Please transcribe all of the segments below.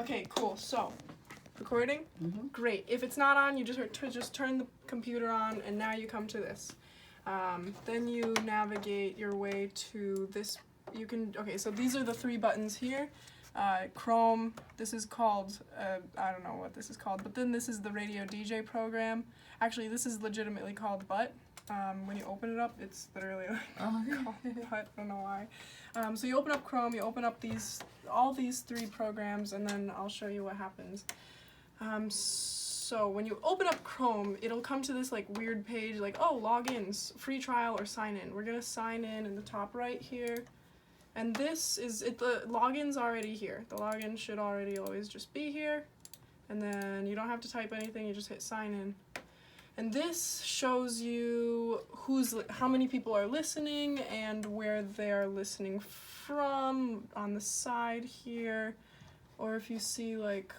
Okay, cool. So, recording? Mm-hmm. Great. If it's not on, you just turn the computer on, and now you come to this. Then you navigate your way to this. You can, okay, so these are the three buttons here. Chrome, this is called, I don't know what this is called, but then this is the radio DJ program. Actually, this is legitimately called Butt. When you open it up, it's literally like called Butt. I don't know why. So you open up Chrome, you open up all these three programs, and then I'll show you what happens. So when you open up Chrome, it'll come to this like weird page like, oh, logins, free trial or sign in. We're gonna sign in the top right here. And this is it. The login's already here. The login should already always just be here. And then you don't have to type anything, you just hit sign in. And this shows you how many people are listening and where they're listening from on the side here. Or if you see like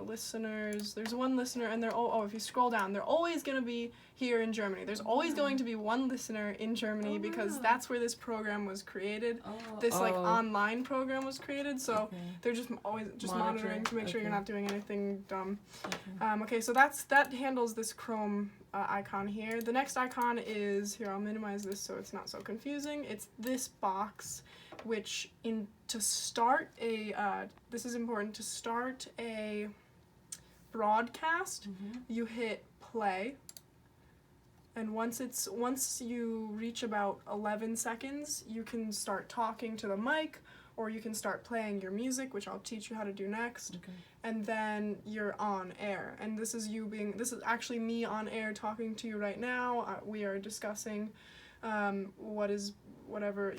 listeners, there's one listener and they're if you scroll down, they're always going to be here in Germany. There's always going to be one listener in Germany because that's where this program was created. This like online program was created, so they're just always just monitoring to make sure you're not doing anything dumb. Okay, so that handles this Chrome icon here. The next icon is here. I'll minimize this so it's not so confusing. It's this box, which to start a this is important, to start a broadcast, you hit play, and once you reach about 11 seconds, you can start talking to the mic, or you can start playing your music, which I'll teach you how to do next. And then you're on air, and this is actually me on air talking to you right now. We are discussing whatever,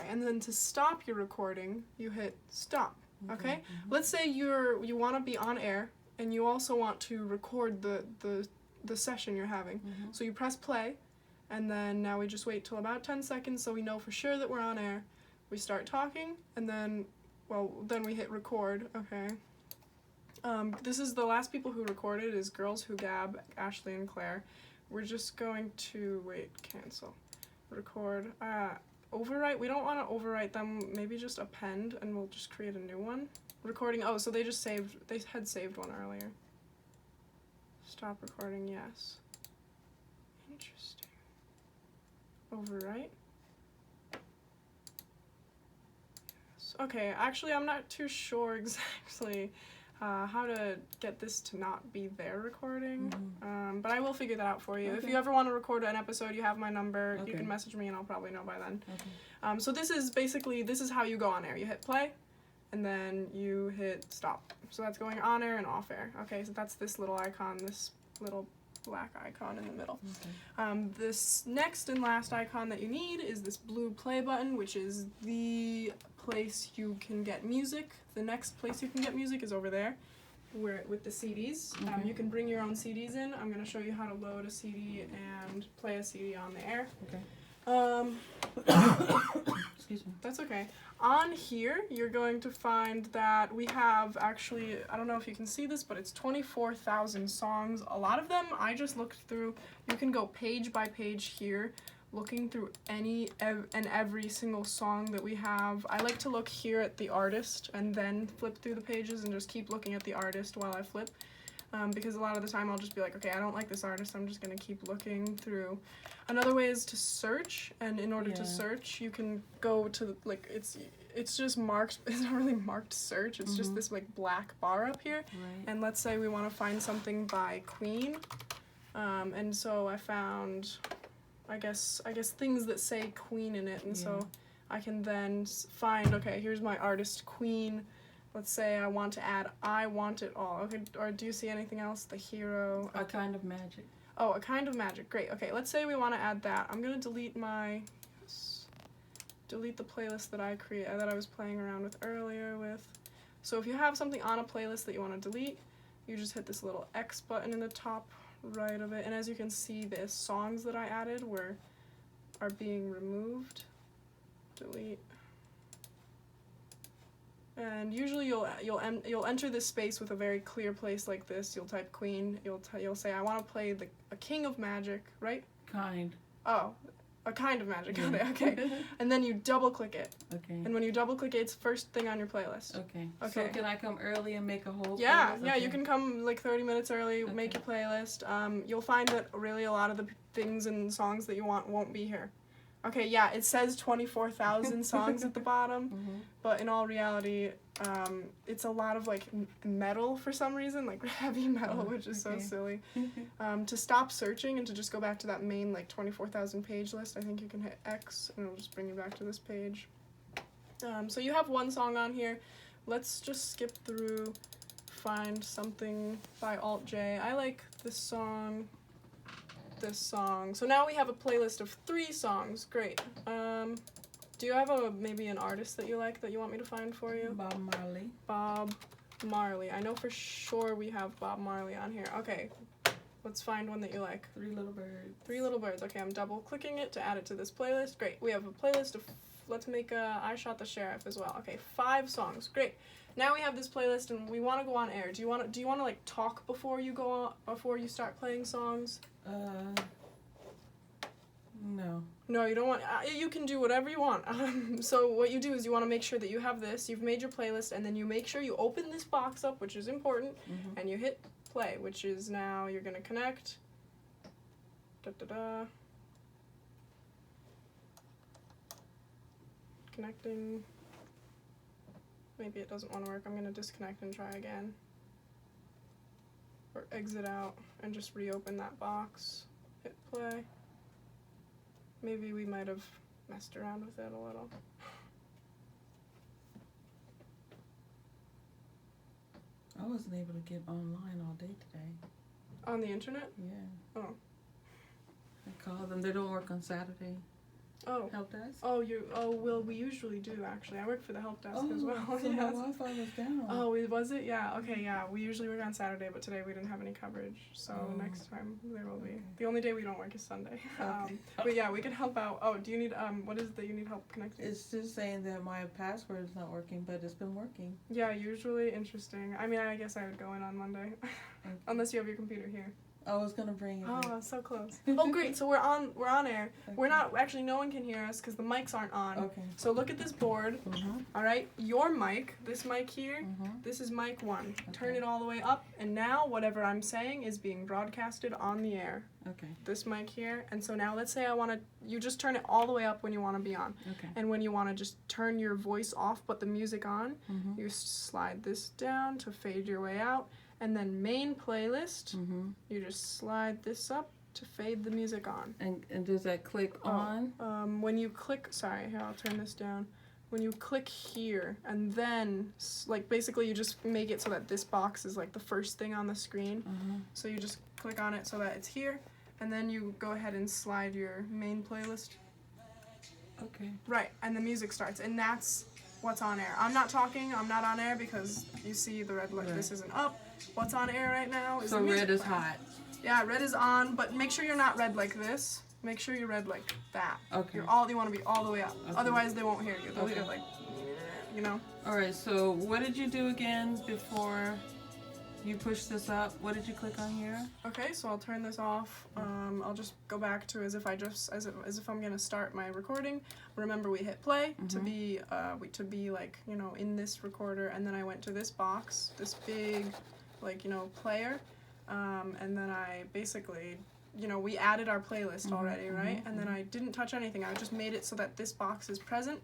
and then to stop your recording, you hit stop, okay? Let's say you want to be on air, and you also want to record the session you're having. So you press play, and then now we just wait till about 10 seconds so we know for sure that we're on air. We start talking, and then we hit record, okay? This is the last people who recorded is Girls Who Gab, Ashley and Claire. We're just going to, cancel. Record, overwrite, we don't want to overwrite them, maybe just append, and we'll just create a new one. Recording, so they had saved one earlier. Stop recording, yes. Interesting. Overwrite. Yes. Okay, actually I'm not too sure exactly how to get this to not be their recording, but I will figure that out for you. If you ever want to record an episode, you have my number, you can message me and I'll probably know by then. So this is how you go on air. You hit play, and then you hit stop. So that's going on air and off air. Okay, so that's this little icon, this little black icon in the middle. This next and last icon that you need is this blue play button, which is the place you can get music. The next place you can get music is over there, with the CDs. You can bring your own CDs in. I'm going to show you how to load a CD and play a CD on the air. Excuse me. That's okay. On here, you're going to find that we have actually, I don't know if you can see this, but it's 24,000 songs. A lot of them I just looked through. You can go page by page here, looking through every single song that we have. I like to look here at the artist and then flip through the pages and just keep looking at the artist while I flip. Because a lot of the time I'll just be like, okay, I don't like this artist, I'm just going to keep looking through. Another way is to search, and in order to search, you can go to, like, it's just marked, it's not really marked search, it's just this, like, black bar up here. And let's say we want to find something by Queen, and so I found, I guess things that say Queen in it, and so I can then find, okay, here's my artist Queen. Let's say I want to add I Want It All. Okay, or do you see anything else? The hero. A Kind of Magic. Oh, A Kind of Magic. Great. Okay, let's say we want to add that. I'm going to delete the playlist that I was playing around with earlier with. So if you have something on a playlist that you want to delete, you just hit this little X button in the top right of it. And as you can see, the songs that I added are being removed. Delete. And usually you'll enter this space with a very clear place like this. You'll type Queen. You'll say I want to play a King of Magic, right? Kind. Oh, A kind of magic. Yeah. Got it. Okay. And then you double click it. Okay. And when you double click it, it's first thing on your playlist. Okay. Okay. So can I come early and make a whole Yeah, playlist? yeah, Okay. you can come like 30 minutes early, make your Okay. playlist. You'll find that really a lot of the things and songs that you want won't be here. Okay, yeah, it says 24,000 songs at the bottom, but in all reality, it's a lot of like metal for some reason, like heavy metal, which is so silly. To stop searching and to just go back to that main like 24,000 page list, I think you can hit X and it'll just bring you back to this page. So you have one song on here. Let's just skip through, find something by Alt J. I like this song. So now we have a playlist of 3 songs. Great. Do you have maybe an artist that you like that you want me to find for you? Bob Marley. Bob Marley. I know for sure we have Bob Marley on here. Okay. Let's find one that you like. 3 Little Birds. 3 Little Birds. Okay, I'm double clicking it to add it to this playlist. Great. We have a playlist of, let's make I Shot the Sheriff as well. Okay, 5 songs. Great. Now we have this playlist and we want to go on air. Do you want to like talk before you go on, before you start playing songs? No. No, you don't want. You can do whatever you want. So what you do is you want to make sure that you have this. You've made your playlist, and then you make sure you open this box up, which is important, and you hit play, which is now you're gonna connect. Connecting. Maybe it doesn't want to work. I'm gonna disconnect and try again. Or exit out and just reopen that box. Hit play. Maybe we might have messed around with it a little. I wasn't able to get online all day today. On the internet? Yeah. Oh. I called them. They don't work on Saturday. Oh. Help desk? Oh, well, we usually do, actually. I work for the help desk as well. So my Yes. Wi-Fi was down. Oh, was it? Yeah, okay, yeah. We usually work on Saturday, but today we didn't have any coverage, so next time there will be. Okay. The only day we don't work is Sunday. Okay. But yeah, we can help out. Oh, do you need, what is it that you need help connecting? It's just saying that my password is not working, but it's been working. Yeah, usually. Interesting. I mean, I guess I would go in on Monday. Unless you have your computer here. I was gonna bring it. Oh, so close. Oh, great. So we're on air. Okay. We're not, actually no one can hear us because the mics aren't on. Okay. So look at this board. All right. Your mic, this mic here, this is mic 1. Turn it all the way up, and now whatever I'm saying is being broadcasted on the air. Okay. This mic here. And so now let's say you just turn it all the way up when you want to be on. Okay. And when you want to just turn your voice off but the music on, you slide this down to fade your way out. And then main playlist, you just slide this up to fade the music on. And does that click on? When you click, sorry, here, I'll turn this down. When you click here, and then, like, basically you just make it so that this box is, like, the first thing on the screen. So you just click on it so that it's here, and then you go ahead and slide your main playlist. Okay. Right, and the music starts, and that's what's on air. I'm not talking, I'm not on air because you see the red light, this isn't up. What's on air right now is so the music red is playing. hot. Yeah, red is on, but make sure you're not red like this. Make sure you're red like that. Okay. You want to be all the way up. Okay. Otherwise, they won't hear you. They'll Okay. hear like, you know. All right. So what did you do again before you push this up? What did you click on here? Okay, so I'll turn this off. I'll just go back to as if I'm gonna start my recording. Remember, we hit play to be like, you know, in this recorder, and then I went to this box, this big, like, you know, player, and then I basically, you know, we added our playlist already, right? And then I didn't touch anything. I just made it so that this box is present,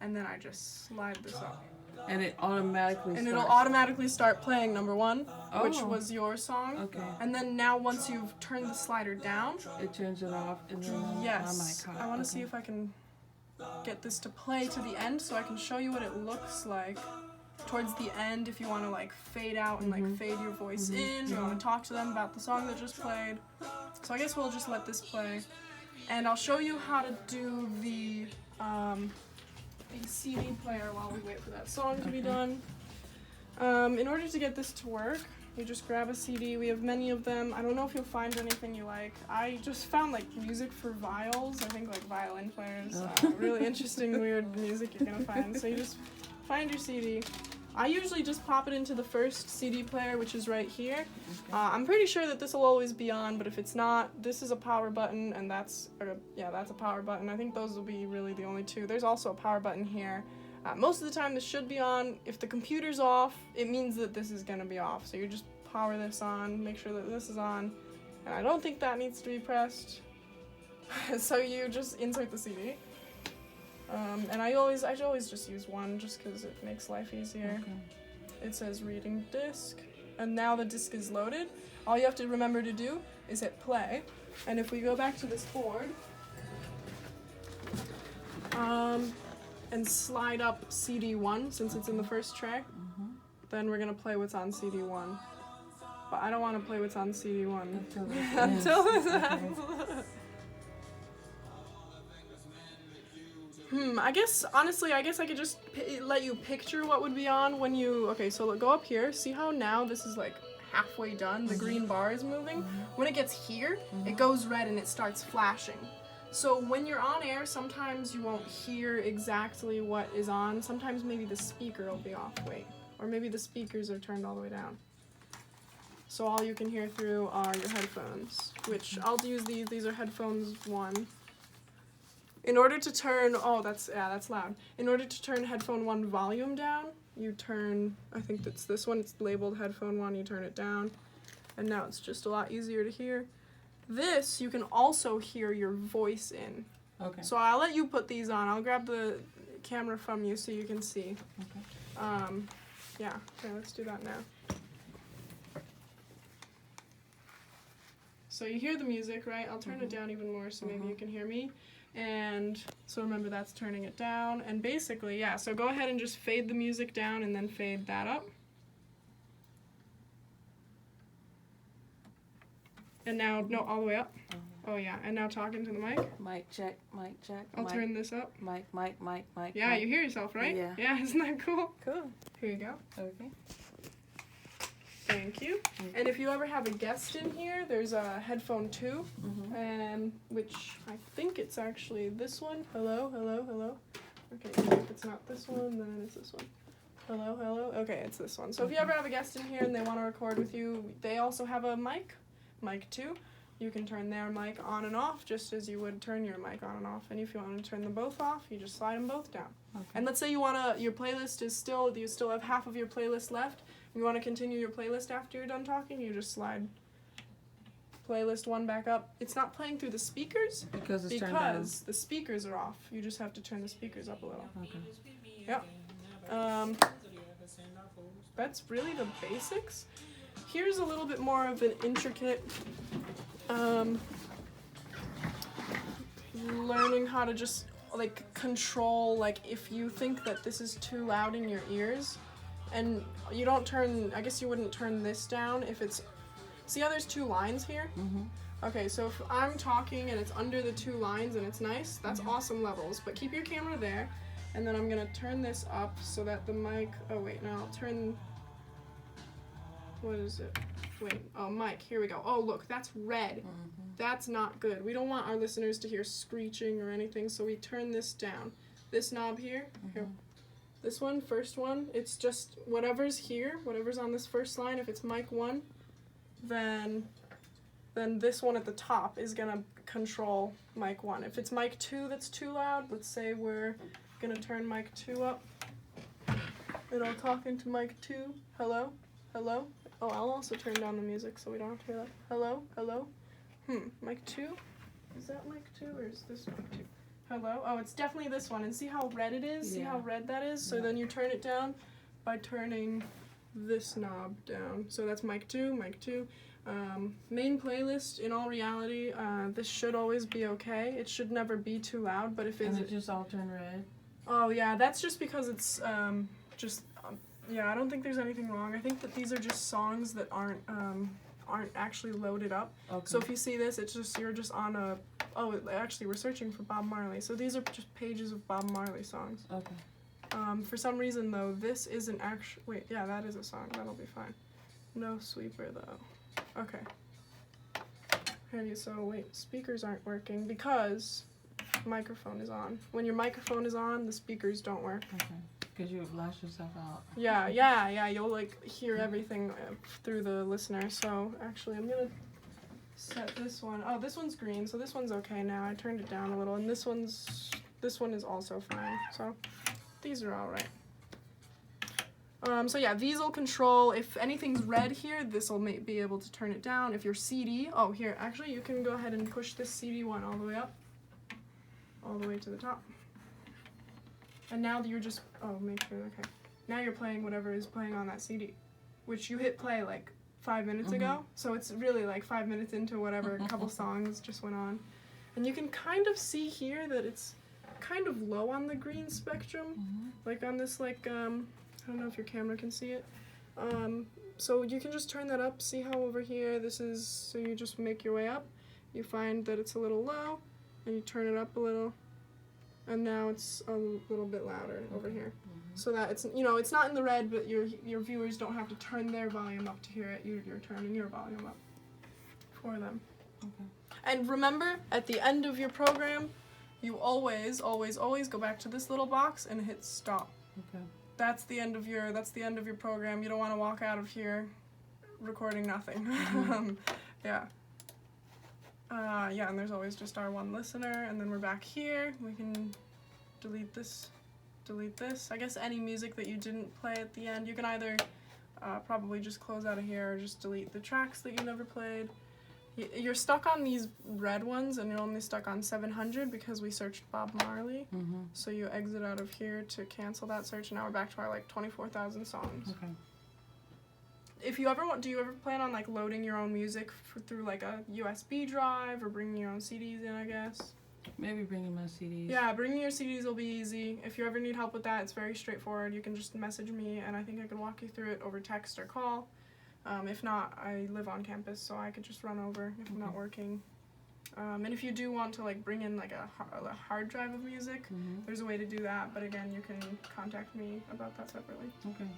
and then I just slide this up. And it automatically And starts. it'll automatically start playing number 1, which Oh. was your song. Okay. And then now once you've turned the slider down, It turns it off, and then yes, my mic I want to hot. see if I can get this to play to the end so I can show you what it looks like towards the end if you want to like fade out and like fade your voice in, you want to talk to them about the song that just played. So I guess we'll just let this play. And I'll show you how to do the CD player while we wait for that song to be done. In order to get this to work, you just grab a CD. We have many of them. I don't know if you'll find anything you like. I just found like music for viols. I think like violin players. Really interesting, weird music you're gonna find. So you just find your CD, I usually just pop it into the first CD player, which is right here. I'm pretty sure that this will always be on, but if it's not, this is a power button, and that's a power button. I think those will be really the only two. There's also a power button here. Most of the time this should be on. If the computer's off, it means that this is gonna be off. So you just power this on, make sure that this is on, and I don't think that needs to be pressed. So you just insert the CD. And I always just use one just because it makes life easier. Okay. It says reading disc, and now the disc is loaded. All you have to remember to do is hit play, and if we go back to this board, and slide up CD1 since it's in the first tray, then we're gonna play what's on CD1. But I don't want to play what's on CD1 until this happens. I guess, honestly, I could just let you picture what would be on when you, okay, so go up here, see how now this is like halfway done, the green bar is moving? When it gets here, it goes red and it starts flashing. So when you're on air, sometimes you won't hear exactly what is on, sometimes maybe the speaker will be off, or maybe the speakers are turned all the way down. So all you can hear through are your headphones, which I'll use these are headphones 1. In order to turn, that's loud. In order to turn headphone 1 volume down, you turn, I think that's this one, it's labeled headphone 1, you turn it down, and now it's just a lot easier to hear. This, you can also hear your voice in. Okay. So I'll let you put these on. I'll grab the camera from you so you can see. Okay. Okay, let's do that now. So you hear the music, right? I'll turn it down even more so maybe you can hear me. And so remember that's turning it down. And basically, so go ahead and just fade the music down and then fade that up. And now, no, all the way up. Oh yeah, and now talking to the mic. Mic check, mic check. I'll turn this up. Mic. Yeah, mic. You hear yourself, right? Yeah. Yeah, isn't that cool? Cool. Here you go. Okay. Thank you. And if you ever have a guest in here, there's a headphone 2, and which I think it's actually this one. Hello. Okay, if it's not this one, then it's this one. Hello. Okay, it's this one. So if you ever have a guest in here and they want to record with you, they also have a mic 2. You can turn their mic on and off just as you would turn your mic on and off. And if you want to turn them both off, you just slide them both down. Okay. And let's say your playlist is you still have half of your playlist left. You want to continue your playlist after you're done talking, you just slide playlist 1 back up. It's not playing through the speakers because it's turned down. The speakers are off. You just have to turn the speakers up a little. Okay. Yep. That's really the basics. Here's a little bit more of an intricate learning how to just control if you think that this is too loud in your ears. And you don't turn, I guess you wouldn't turn this down if it's, see how there's 2 lines here? Okay, so if I'm talking and it's under the 2 lines and it's nice, that's awesome levels. But keep your camera there, and then I'm gonna turn this up so that the mic, I'll turn, what is it? Mic, here we go. Oh, look, that's red. That's not good. We don't want our listeners to hear screeching or anything, so we turn this down. This knob here, this one, first one, it's just whatever's here, whatever's on this first line. If it's mic 1, then this one at the top is gonna control mic 1. If it's mic 2 that's too loud, let's say we're gonna turn mic 2 up. And I'll talk into mic 2. Hello? Oh, I'll also turn down the music so we don't have to hear that. Hello? Mic 2? Is that mic 2 or is this mic 2? Hello? Oh, it's definitely this one. And see how red it is? See how red that is? So then you turn it down by turning this knob down. So that's mic 2. Main playlist, in all reality, this should always be okay. It should never be too loud, but if it's... And it just all turn red? Oh, yeah, that's just because it's I don't think there's anything wrong. I think that these are just songs that aren't actually loaded up. Okay. So if you see this, it's just, you're just on a... Oh, actually, we're searching for Bob Marley. So these are just pages of Bob Marley songs. Okay. For some reason, though, this isn't actually... Wait, yeah, that is a song. That'll be fine. No sweeper, though. Okay. So, wait, speakers aren't working because microphone is on. When your microphone is on, the speakers don't work. Okay. Because you would blast yourself out. Yeah. You'll like hear everything through the listener. So actually, I'm gonna set this one. Oh, this one's green, so this one's okay now. I turned it down a little, and this one is also fine. So these are all right. So yeah, these will control, if anything's red here, this will be able to turn it down. If your CD, oh here, actually you can go ahead and push this CD one all the way up, all the way to the top. And now you're just, oh, make sure, okay. Now you're playing whatever is playing on that CD, which you hit play like 5 minutes ago. So it's really like 5 minutes into whatever, a couple songs just went on. And you can kind of see here that it's kind of low on the green spectrum, like on this like, I don't know if your camera can see it. So you can just turn that up, see how over here this is, so you just make your way up. You find that it's a little low, and you turn it up a little, and now it's a little bit louder over here. So that it's, you know, it's not in the red, but your viewers don't have to turn their volume up to hear it. You're turning your volume up for them. Okay. And remember, at the end of your program, you always go back to this little box and hit stop. Okay. That's the end of your program. You don't want to walk out of here recording nothing. Yeah. Yeah, and there's always just our one listener, and then we're back here. We can delete this. I guess any music that you didn't play at the end, you can either probably just close out of here or just delete the tracks that you never played. You're stuck on these red ones, and you're only stuck on 700 because we searched Bob Marley. So you exit out of here to cancel that search, and now we're back to our like 24,000 songs. Okay. If you ever do you ever plan on like loading your own music through like a USB drive or bringing your own CDs in, I guess? Maybe bringing my CDs. Yeah, bringing your CDs will be easy. If you ever need help with that, it's very straightforward. You can just message me, and I think I can walk you through it over text or call. If not, I live on campus, so I could just run over if I'm not working. And if you do want to like bring in like a hard drive of music, there's a way to do that. But again, you can contact me about that separately. Okay.